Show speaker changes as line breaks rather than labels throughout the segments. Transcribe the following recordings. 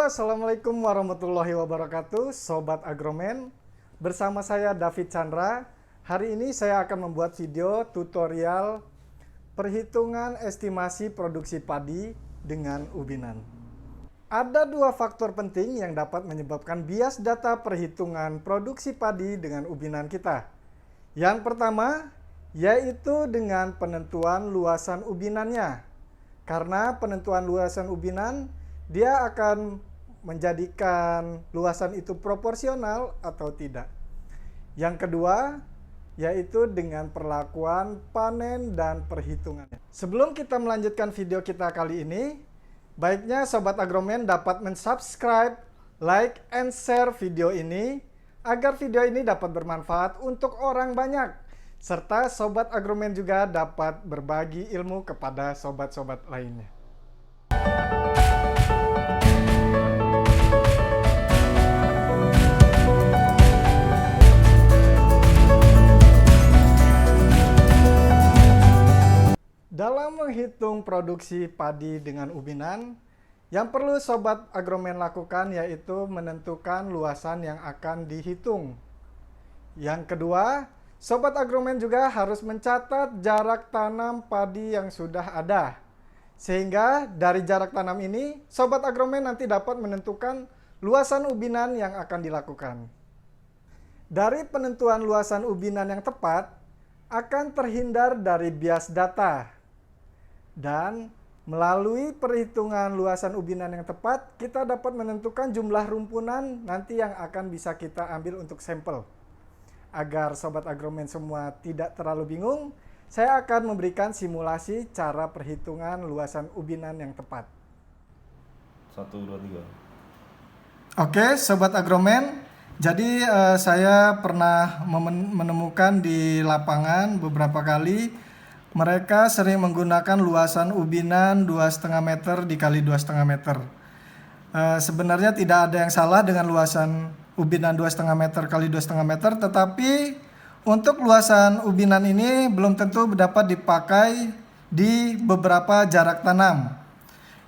Assalamualaikum warahmatullahi wabarakatuh, Sobat Agromen. Bersama saya David Chandra. Hari ini saya akan membuat video tutorial perhitungan estimasi produksi padi dengan ubinan. Ada dua faktor penting yang dapat menyebabkan bias data perhitungan produksi padi dengan ubinan kita. Yang pertama, yaitu dengan penentuan luasan ubinannya. Karena penentuan luasan ubinan, dia akan menjadikan luasan itu proporsional atau tidak. Yang kedua, yaitu dengan perlakuan panen dan perhitungannya. Sebelum kita melanjutkan video kita kali ini, baiknya Sobat Agromen dapat mensubscribe, like, and share video ini agar video ini dapat bermanfaat untuk orang banyak. Serta Sobat Agromen juga dapat berbagi ilmu kepada sobat-sobat lainnya. Dalam menghitung produksi padi dengan ubinan, yang perlu Sobat Agromen lakukan yaitu menentukan luasan yang akan dihitung. Yang kedua, Sobat Agromen juga harus mencatat jarak tanam padi yang sudah ada. Sehingga dari jarak tanam ini, Sobat Agromen nanti dapat menentukan luasan ubinan yang akan dilakukan. Dari penentuan luasan ubinan yang tepat, akan terhindar dari bias data. Dan melalui perhitungan luasan ubinan yang tepat, kita dapat menentukan jumlah rumpunan nanti yang akan bisa kita ambil untuk sampel. Agar Sobat Agromen semua tidak terlalu bingung, saya akan memberikan simulasi cara perhitungan luasan ubinan yang tepat.
1, 2, 3.
Oke, Sobat Agromen. Jadi saya pernah menemukan di lapangan beberapa kali mereka sering menggunakan luasan ubinan 2,5 meter dikali 2,5 meter. Sebenarnya tidak ada yang salah dengan luasan ubinan 2,5 meter kali 2,5 meter, tetapi untuk luasan ubinan ini belum tentu dapat dipakai di beberapa jarak tanam.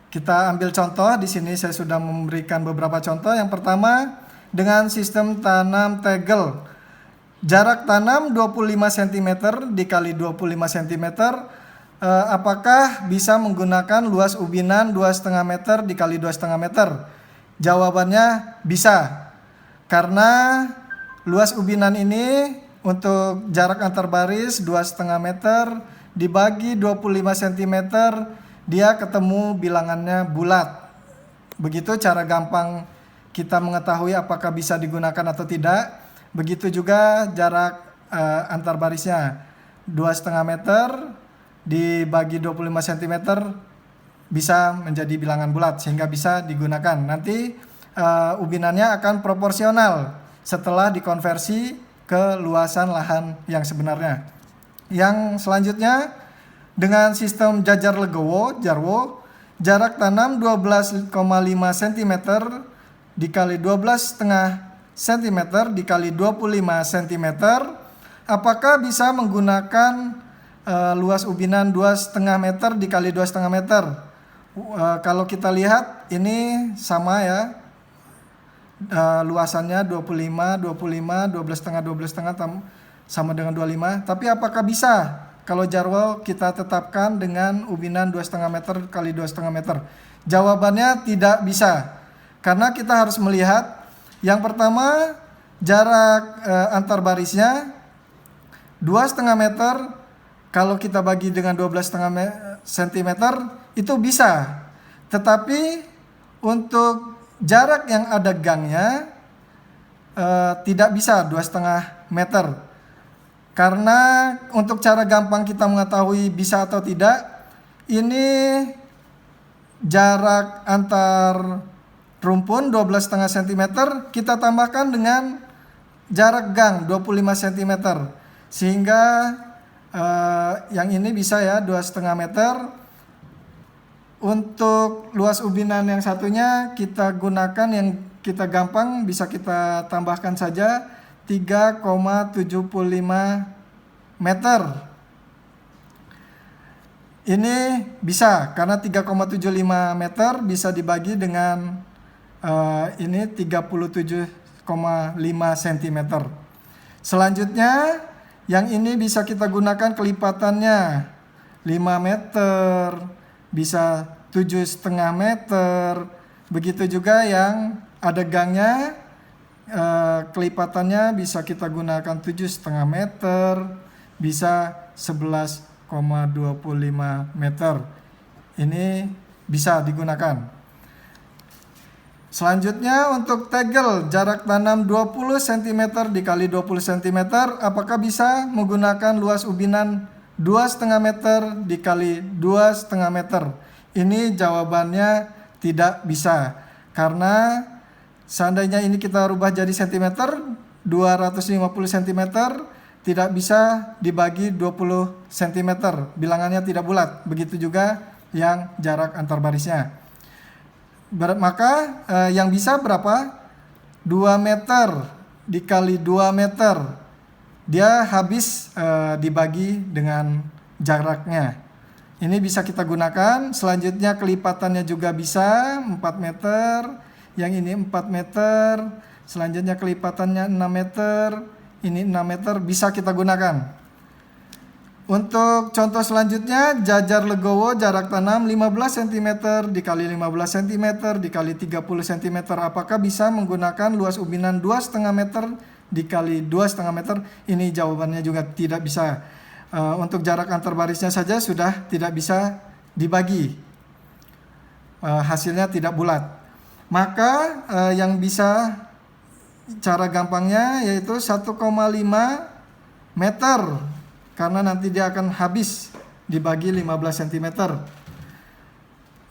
Kita ambil contoh, di sini saya sudah memberikan beberapa contoh. Yang pertama, dengan sistem tanam tegel. Jarak tanam 25 cm dikali 25 cm, apakah bisa menggunakan luas ubinan 2,5 meter dikali 2,5 meter? Jawabannya bisa. Karena luas ubinan ini untuk jarak antar baris 2,5 meter dibagi 25 cm, dia ketemu bilangannya bulat. Begitu cara gampang kita mengetahui apakah bisa digunakan atau tidak. Begitu juga jarak antar barisnya 2,5 meter dibagi 25 cm bisa menjadi bilangan bulat sehingga bisa digunakan. Nanti ubinannya akan proporsional setelah dikonversi ke luasan lahan yang sebenarnya. Yang selanjutnya dengan sistem jajar legowo jarwo, jarak tanam 12,5 cm dikali 12,5 cm dikali 25 cm, apakah bisa menggunakan luas ubinan 2,5 meter dikali 2,5 meter? Kalau kita lihat ini sama ya, luasannya 25, 25, 12,5 sama dengan 25. Tapi apakah bisa kalau jarwo kita tetapkan dengan ubinan 2,5 meter kali 2,5 meter? Jawabannya tidak bisa, karena kita harus melihat yang pertama, jarak antar barisnya 2,5 meter, kalau kita bagi dengan 12,5 cm itu bisa. Tetapi untuk jarak yang ada gangnya tidak bisa 2,5 meter. Karena untuk cara gampang kita mengetahui bisa atau tidak, ini jarak antar rumpun 12,5 cm kita tambahkan dengan jarak gang 25 cm sehingga yang ini bisa ya 2,5 meter. Untuk luas ubinan yang satunya kita gunakan yang kita gampang, bisa kita tambahkan saja 3,75 meter. Ini bisa karena 3,75 meter bisa dibagi dengan Ini 37,5 cm. Selanjutnya yang ini bisa kita gunakan kelipatannya 5 meter, bisa 7,5 meter. Begitu juga yang ada gangnya, kelipatannya bisa kita gunakan 7,5 meter, bisa 11,25 meter. Ini bisa digunakan. Selanjutnya untuk tegel jarak tanam 20 cm dikali 20 cm, apakah bisa menggunakan luas ubinan 2,5 meter dikali 2,5 meter? Ini jawabannya tidak bisa, karena seandainya ini kita rubah jadi cm, 250 cm tidak bisa dibagi 20 cm, bilangannya tidak bulat. Begitu juga yang jarak antar barisnya. Maka yang bisa berapa? 2 meter dikali 2 meter. Dia habis dibagi dengan jaraknya. Ini bisa kita gunakan. Selanjutnya kelipatannya juga bisa 4 meter. Yang ini 4 meter. Selanjutnya kelipatannya 6 meter. Ini 6 meter, bisa kita gunakan. Untuk contoh selanjutnya, jajar legowo jarak tanam 15 cm dikali 15 cm dikali 30 cm. Apakah bisa menggunakan luas ubinan 2,5 meter dikali 2,5 meter? Ini jawabannya juga tidak bisa. Untuk jarak antar barisnya saja sudah tidak bisa dibagi. Hasilnya tidak bulat. Maka yang bisa cara gampangnya yaitu 1,5 meter. Karena nanti dia akan habis dibagi 15 cm.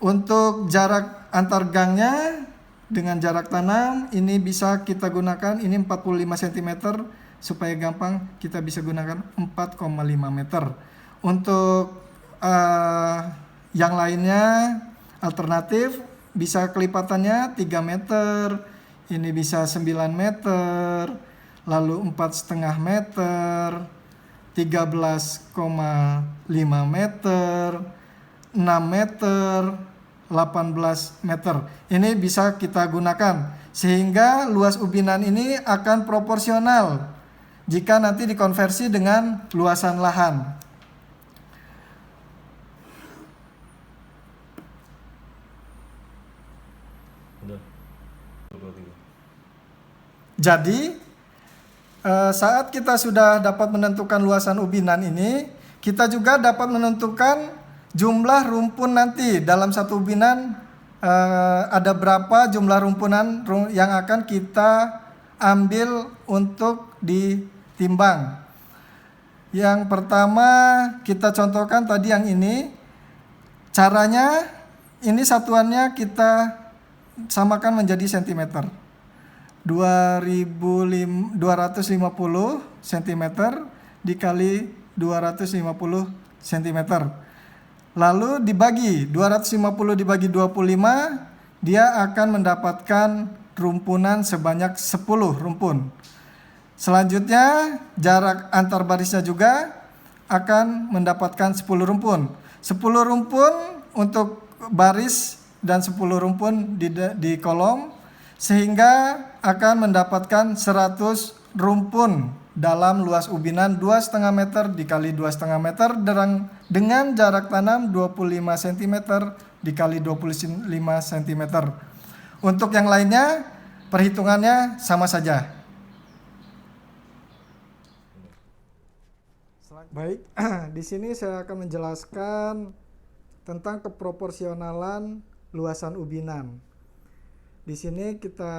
Untuk jarak antar gangnya dengan jarak tanam ini bisa kita gunakan, ini 45 cm, supaya gampang kita bisa gunakan 4,5 meter. Untuk yang lainnya alternatif bisa kelipatannya 3 meter, ini bisa 9 meter, lalu 4,5 meter, 13,5 meter, 6 meter, 18 meter. Ini bisa kita gunakan sehingga luas ubinan ini akan proporsional jika nanti dikonversi dengan luasan lahan.
Udah. 23.
Jadi saat kita sudah dapat menentukan luasan ubinan ini, kita juga dapat menentukan jumlah rumpun nanti dalam satu ubinan. Ada berapa jumlah rumpunan yang akan kita ambil untuk ditimbang. Yang pertama kita contohkan tadi yang ini. Caranya ini satuannya kita samakan menjadi sentimeter. 250 cm dikali 250 cm. Lalu dibagi 250 dibagi 25, dia akan mendapatkan rumpunan sebanyak 10 rumpun. Selanjutnya jarak antar barisnya juga akan mendapatkan 10 rumpun. 10 rumpun untuk baris dan 10 rumpun di kolom, sehingga akan mendapatkan 100 rumpun dalam luas ubinan 2,5 meter dikali 2,5 meter dengan jarak tanam 25 cm dikali 25 cm. Untuk yang lainnya perhitungannya sama saja. Baik, di sini saya akan menjelaskan tentang keproporsionalan luasan ubinan. Di sini kita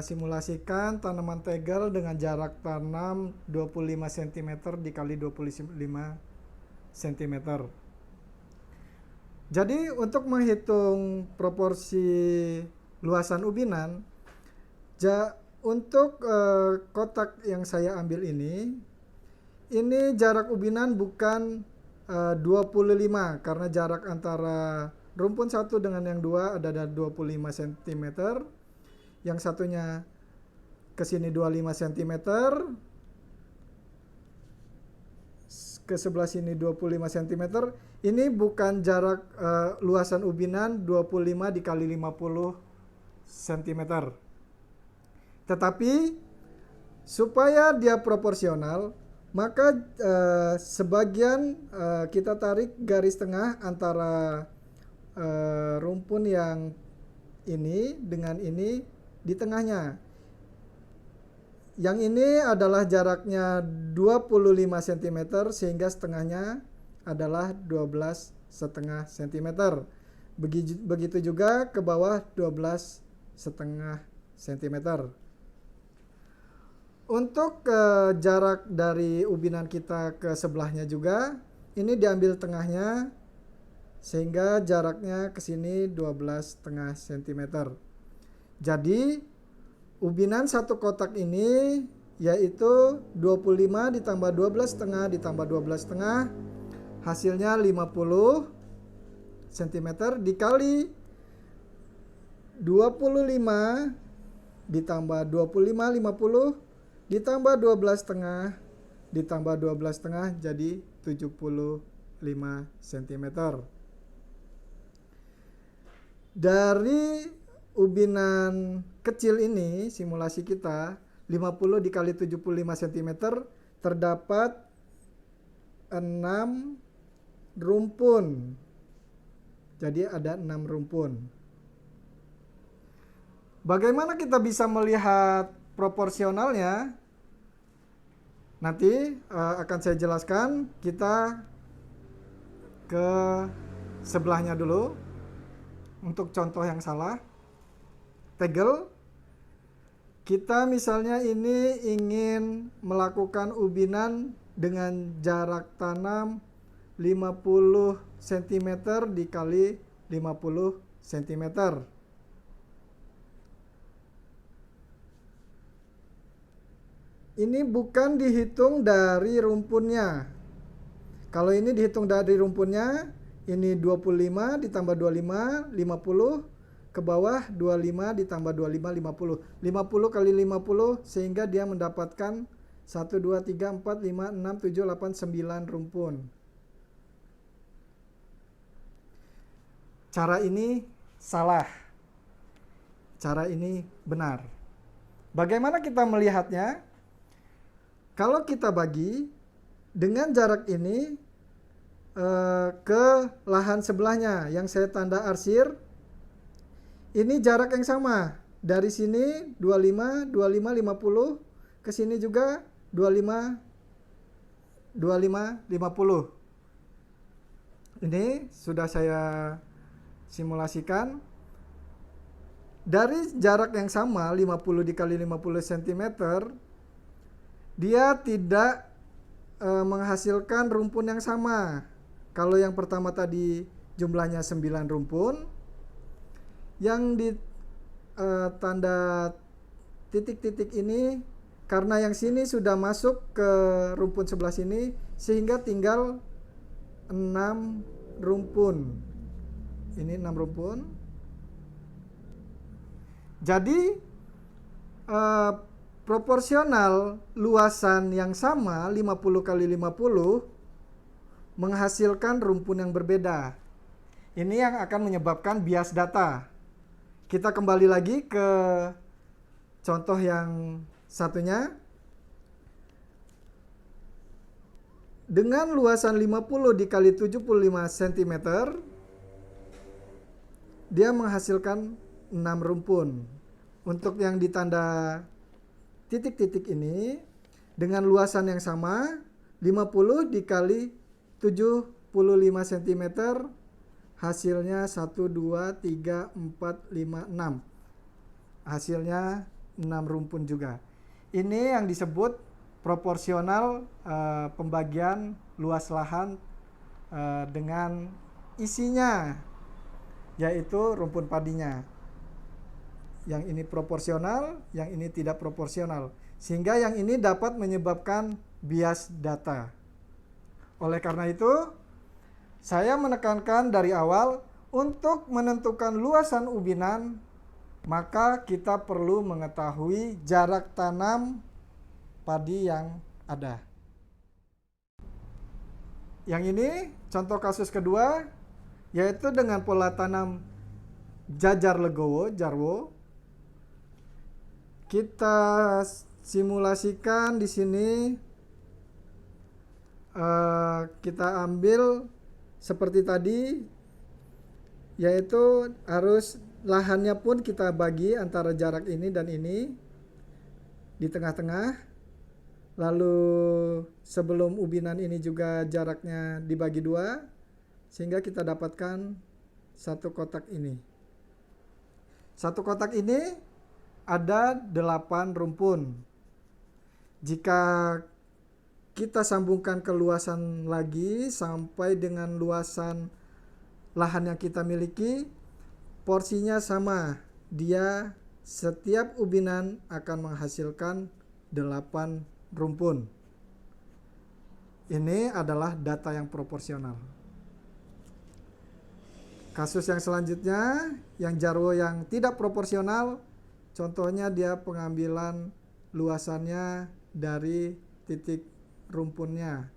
simulasikan tanaman tegel dengan jarak tanam 25 cm dikali 25 cm. Jadi untuk menghitung proporsi luasan ubinan, untuk kotak yang saya ambil ini jarak ubinan bukan 25, karena jarak antara rumpun satu dengan yang dua ada 25 cm. Yang satunya ke sini 25 cm. Ke sebelah sini 25 cm. Ini bukan jarak luasan ubinan 25 dikali 50 cm. Tetapi supaya dia proporsional, maka sebagian kita tarik garis tengah antara rumpun yang ini dengan ini di tengahnya. Yang ini adalah jaraknya 25 cm sehingga setengahnya adalah 12,5 cm. Begitu juga ke bawah 12,5 cm. Untuk jarak dari ubinan kita ke sebelahnya juga, ini diambil tengahnya sehingga jaraknya ke sini 12,5 cm. Jadi ubinan satu kotak ini yaitu 25 ditambah 12,5 ditambah 12,5 hasilnya 50 cm dikali 25 ditambah 25 50 ditambah 12,5 ditambah 12,5 jadi 75 cm. Dari ubinan kecil ini simulasi kita 50 dikali 75 cm terdapat 6 rumpun. Jadi ada 6 rumpun. Bagaimana kita bisa melihat proporsionalnya? Nanti akan saya jelaskan. Kita ke sebelahnya dulu untuk contoh yang salah. Tegel, kita misalnya ini ingin melakukan ubinan dengan jarak tanam 50 cm dikali 50 cm. Ini bukan dihitung dari rumpunnya. Kalau ini dihitung dari rumpunnya, ini 25 ditambah 25, 50. Ke bawah 25 ditambah 25, 50. 50 kali 50 sehingga dia mendapatkan 1, 2, 3, 4, 5, 6, 7, 8, 9 rumpun. Cara ini salah. Cara ini benar. Bagaimana kita melihatnya? Kalau kita bagi dengan jarak ini ke lahan sebelahnya yang saya tanda arsir, ini jarak yang sama. Dari sini 25, 25, 50. Ke sini juga 25, 25, 50. Ini sudah saya simulasikan. Dari jarak yang sama 50 dikali 50 cm, dia tidak menghasilkan rumpun yang sama. Kalau yang pertama tadi jumlahnya 9 rumpun, yang di tanda titik-titik ini karena yang sini sudah masuk ke rumpun sebelah sini sehingga tinggal 6 rumpun. Ini 6 rumpun. Jadi proporsional luasan yang sama 50 kali 50 menghasilkan rumpun yang berbeda. Ini yang akan menyebabkan bias data. Kita kembali lagi ke contoh yang satunya. Dengan luasan 50 dikali 75 cm, dia menghasilkan 6 rumpun. Untuk yang ditanda titik-titik ini, dengan luasan yang sama, 50 dikali 75 cm, hasilnya 1, 2, 3, 4, 5, 6. Hasilnya 6 rumpun juga. Ini yang disebut proporsional pembagian luas lahan dengan isinya, yaitu rumpun padinya. Yang ini proporsional, yang ini tidak proporsional. Sehingga yang ini dapat menyebabkan bias data. Oleh karena itu, saya menekankan dari awal untuk menentukan luasan ubinan, maka kita perlu mengetahui jarak tanam padi yang ada. Yang ini contoh kasus kedua, yaitu dengan pola tanam jajar legowo, jarwo. Kita simulasikan di sini. Kita ambil seperti tadi, yaitu harus lahannya pun kita bagi antara jarak ini dan ini di tengah-tengah. Lalu sebelum ubinan ini juga jaraknya dibagi 2, sehingga kita dapatkan satu kotak ini. Satu kotak ini ada 8 rumpun. Jika kita sambungkan ke luasan lagi sampai dengan luasan lahan yang kita miliki, porsinya sama. Dia setiap ubinan akan menghasilkan 8 rumpun. Ini adalah data yang proporsional. Kasus yang selanjutnya, yang jarwo yang tidak proporsional, contohnya dia pengambilan luasannya dari titik rumpunnya.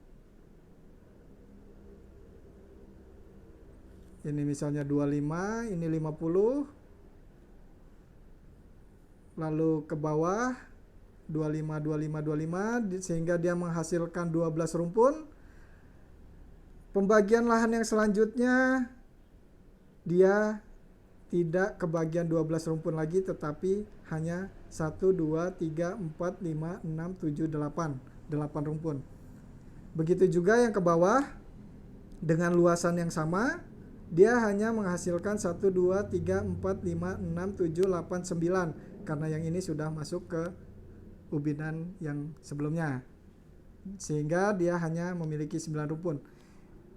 Ini misalnya 25, ini 50. Lalu ke bawah 25, 25, 25 sehingga dia menghasilkan 12 rumpun. Pembagian lahan yang selanjutnya dia tidak kebagian 12 rumpun lagi, tetapi hanya 1, 2, 3, 4, 5, 6, 7, 8 rumpun. Begitu juga yang ke bawah dengan luasan yang sama, dia hanya menghasilkan 1, 2, 3, 4, 5, 6, 7, 8, 9 karena yang ini sudah masuk ke ubinan yang sebelumnya, sehingga dia hanya memiliki 9 rumpun.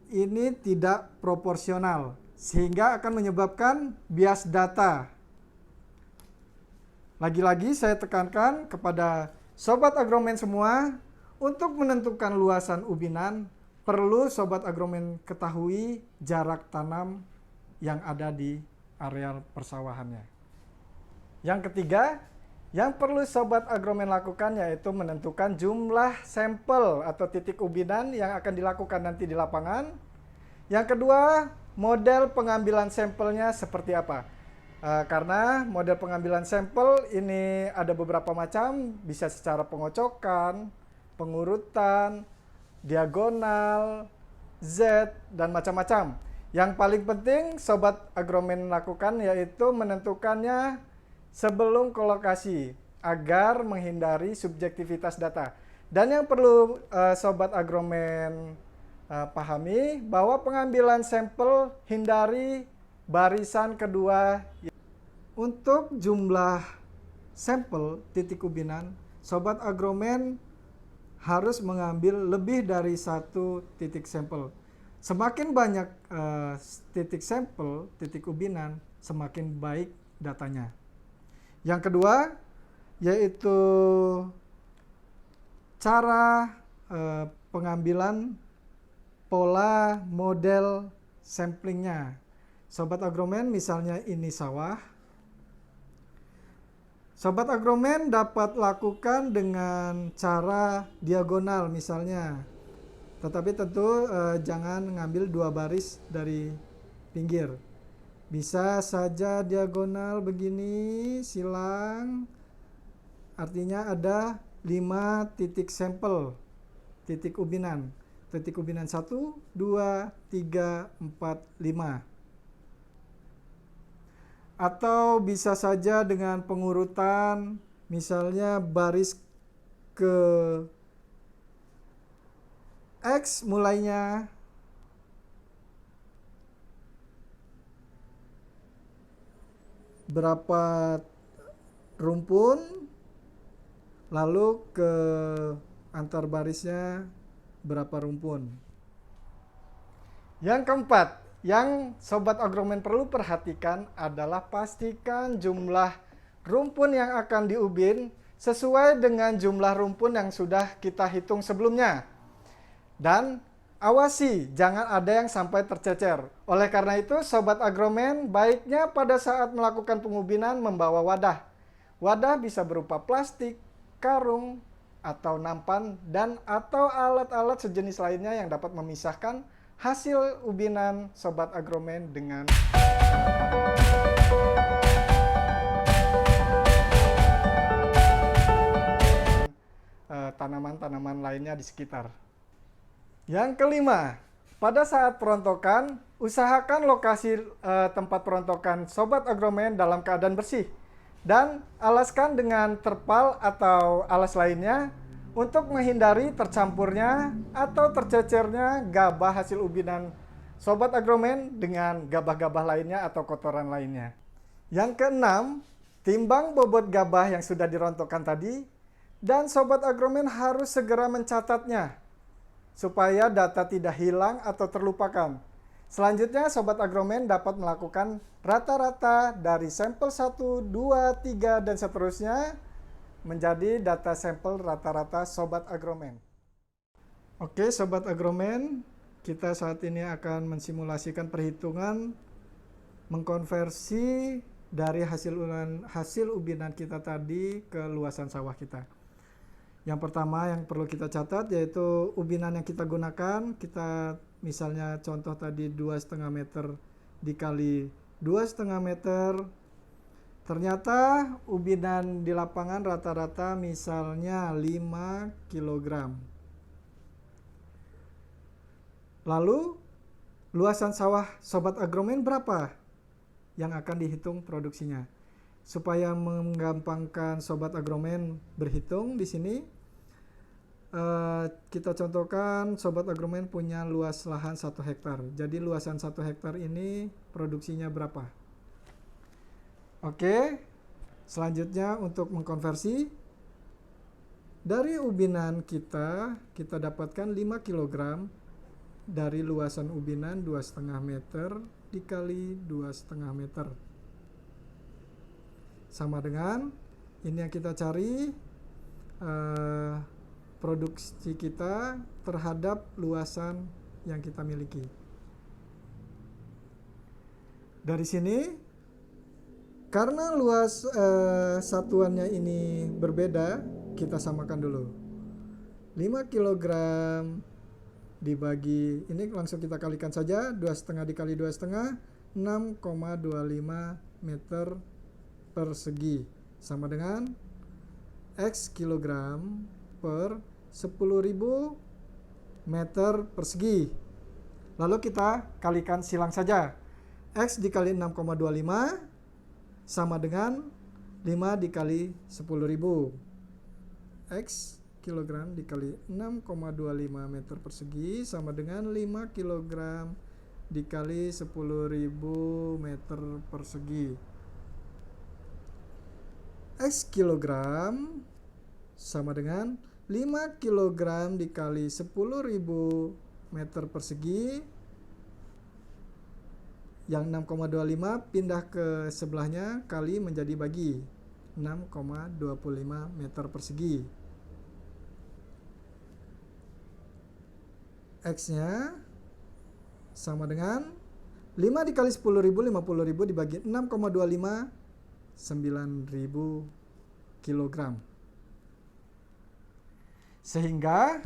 Ini tidak proporsional sehingga akan menyebabkan bias data. Lagi-lagi saya tekankan kepada sobat agromen semua, untuk menentukan luasan ubinan, perlu sobat agromen ketahui jarak tanam yang ada di areal persawahannya. Yang ketiga, yang perlu sobat agromen lakukan yaitu menentukan jumlah sampel atau titik ubinan yang akan dilakukan nanti di lapangan. Yang kedua, model pengambilan sampelnya seperti apa. Karena model pengambilan sampel ini ada beberapa macam, bisa secara pengocokan, pengurutan, diagonal, Z, dan macam-macam. Yang paling penting sobat agromen lakukan yaitu menentukannya sebelum kolokasi agar menghindari subjektivitas data. Dan yang perlu sobat agromen pahami bahwa pengambilan sampel hindari barisan kedua. Untuk jumlah sampel titik ubinan, sobat agromen harus mengambil lebih dari 1 titik sampel. Semakin banyak titik sampel, titik ubinan, semakin baik datanya. Yang kedua, yaitu cara pengambilan pola model samplingnya. Sobat agromen, misalnya ini sawah. Sobat agromen dapat lakukan dengan cara diagonal misalnya. Tetapi tentu jangan ngambil 2 baris dari pinggir. Bisa saja diagonal begini, silang. Artinya ada 5 titik sampel, titik ubinan. Titik ubinan 1, 2, 3, 4, 5. Atau bisa saja dengan pengurutan, misalnya baris ke X mulainya, berapa rumpun, lalu ke antar barisnya berapa rumpun. Yang keempat, yang sobat agromen perlu perhatikan adalah pastikan jumlah rumpun yang akan diubin sesuai dengan jumlah rumpun yang sudah kita hitung sebelumnya. Dan awasi jangan ada yang sampai tercecer. Oleh karena itu sobat agromen baiknya pada saat melakukan pengubinan membawa wadah. Wadah bisa berupa plastik, karung, atau nampan, dan atau alat-alat sejenis lainnya yang dapat memisahkan hasil ubinan sobat agromen dengan tanaman-tanaman lainnya di sekitar. Yang kelima, pada saat perontokan, usahakan lokasi tempat perontokan Sobat Agroman dalam keadaan bersih dan alaskan dengan terpal atau alas lainnya untuk menghindari tercampurnya atau tercecernya gabah hasil ubinan Sobat Agroman dengan gabah-gabah lainnya atau kotoran lainnya. Yang keenam, timbang bobot gabah yang sudah dirontokkan tadi dan Sobat Agroman harus segera mencatatnya supaya data tidak hilang atau terlupakan. Selanjutnya, Sobat Agroman dapat melakukan rata-rata dari sampel 1, 2, 3, dan seterusnya menjadi data sampel rata-rata Sobat Agroman. Oke, Sobat Agroman, kita saat ini akan mensimulasikan perhitungan mengkonversi dari hasil ubinan kita tadi ke luasan sawah kita. Yang pertama yang perlu kita catat yaitu ubinan yang kita gunakan. Kita misalnya contoh tadi 2,5 meter dikali 2,5 meter. Ternyata ubinan di lapangan rata-rata misalnya 5 kg. Lalu luasan sawah Sobat Agroman berapa yang akan dihitung produksinya? Supaya menggampangkan Sobat Agroman berhitung di sini, kita contohkan Sobat Agroman punya luas lahan 1 hektar. Jadi luasan 1 hektar ini produksinya berapa? Oke, selanjutnya untuk mengkonversi dari ubinan kita dapatkan 5 kg dari luasan ubinan 2,5 meter dikali 2,5 meter. Sama dengan ini yang kita cari produksi kita terhadap luasan yang kita miliki. Dari sini, karena luas satuannya ini berbeda, kita samakan dulu. 5 kg dibagi, ini langsung kita kalikan saja, 2,5 dikali 2,5, 6,25 meter persegi, sama dengan X kilogram per 10.000 meter persegi. Lalu kita kalikan silang saja. X dikali 6,25 sama dengan 5 dikali 10.000. X kilogram dikali 6,25 meter persegi sama dengan 5 kilogram dikali 10.000 meter persegi. X kilogram sama dengan 5 kilogram dikali 10.000 meter persegi. Yang 6,25 pindah ke sebelahnya kali menjadi bagi 6,25 meter persegi. X-nya sama dengan 5 dikali 10.000, 50.000 dibagi 6,25, 9.000 kilogram. Sehingga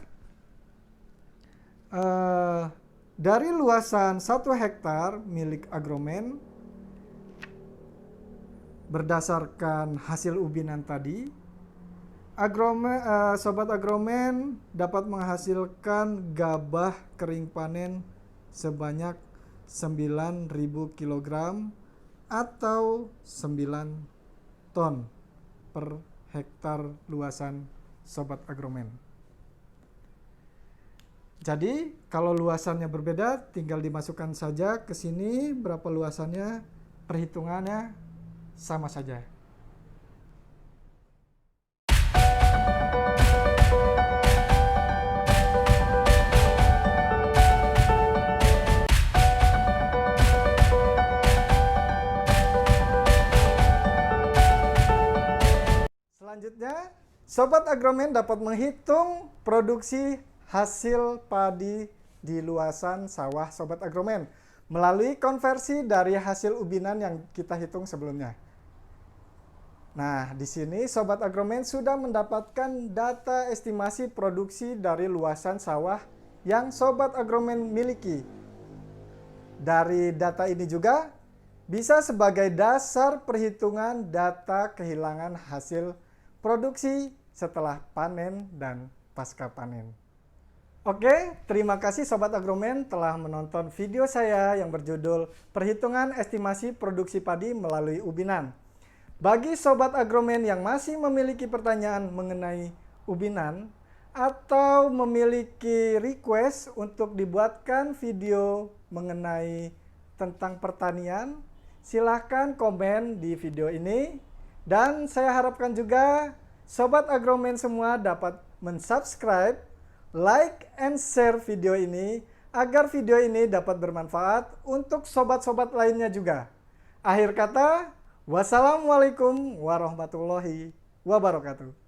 dari luasan 1 hektar milik Agroman, berdasarkan hasil ubinan tadi, Sobat Agroman dapat menghasilkan gabah kering panen sebanyak 9.000 kilogram atau 9 ton per hektar luasan Sobat Agroman. Jadi kalau luasannya berbeda tinggal dimasukkan saja ke sini berapa luasannya, perhitungannya sama saja. Selanjutnya, Sobat Agroman dapat menghitung produksi hasil padi di luasan sawah Sobat Agroman melalui konversi dari hasil ubinan yang kita hitung sebelumnya. Nah, di sini Sobat Agroman sudah mendapatkan data estimasi produksi dari luasan sawah yang Sobat Agroman miliki. Dari data ini juga bisa sebagai dasar perhitungan data kehilangan hasil produksi setelah panen dan pasca panen. Oke, terima kasih Sobat Agromen telah menonton video saya yang berjudul Perhitungan Estimasi Produksi Padi melalui Ubinan. Bagi Sobat Agromen yang masih memiliki pertanyaan mengenai ubinan atau memiliki request untuk dibuatkan video mengenai tentang pertanian, silahkan komen di video ini. Dan saya harapkan juga Sobat Agromen semua dapat mensubscribe, like, and share video ini agar video ini dapat bermanfaat untuk sobat-sobat lainnya juga. Akhir kata, wassalamualaikum warahmatullahi wabarakatuh.